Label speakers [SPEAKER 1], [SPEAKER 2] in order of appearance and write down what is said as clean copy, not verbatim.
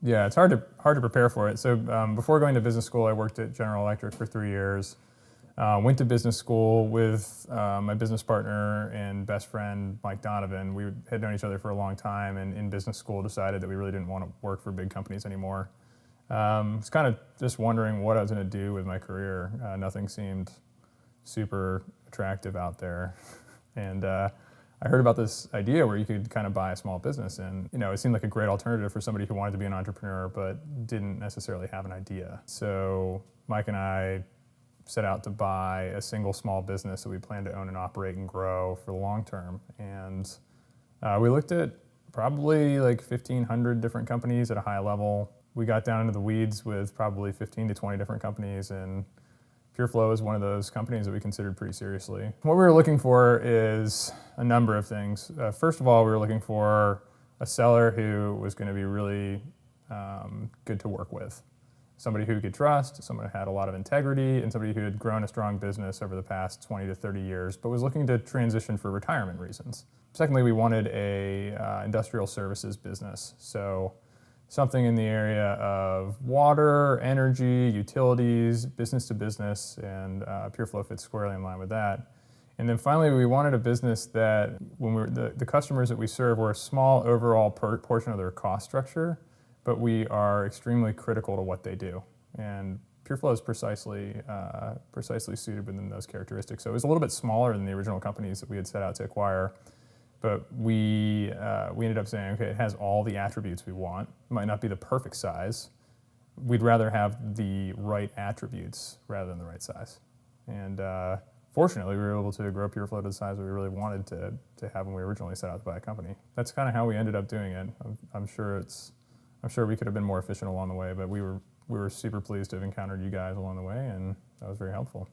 [SPEAKER 1] Yeah, it's hard to prepare for it. So before going to business school, I worked at General Electric for 3 years. Went to business school with my business partner and best friend, Mike Donovan. We had known each other for a long time, and in business school decided that we really didn't want to work for big companies anymore. I was kind of just wondering what I was going to do with my career. Nothing seemed super attractive out there. And I heard about this idea where you could kind of buy a small business, and it seemed like a great alternative for somebody who wanted to be an entrepreneur but didn't necessarily have an idea. So Mike and I set out to buy a single small business that we plan to own and operate and grow for the long term. And we looked at probably like 1,500 different companies at a high level. We got down into the weeds with probably 15 to 20 different companies, and PureFlow is one of those companies that we considered pretty seriously. What we were looking for is a number of things. First of all, we were looking for a seller who was going to be really good to work with. Somebody who we could trust, somebody who had a lot of integrity, and somebody who had grown a strong business over the past 20 to 30 years, but was looking to transition for retirement reasons. Secondly, we wanted a industrial services business. So something in the area of water, energy, utilities, business to business, and PureFlow fits squarely in line with that. And then finally, we wanted a business that when the customers that we serve were a small overall portion of their cost structure, but we are extremely critical to what they do. And PureFlow is precisely suited within those characteristics. So it was a little bit smaller than the original companies that we had set out to acquire, but we ended up saying, okay, it has all the attributes we want. It might not be the perfect size. We'd rather have the right attributes rather than the right size. And fortunately, we were able to grow PureFlow to the size that we really wanted to have when we originally set out to buy a company. That's kind of how we ended up doing it. I'm sure we could have been more efficient along the way, but we were super pleased to have encountered you guys along the way, and that was very helpful.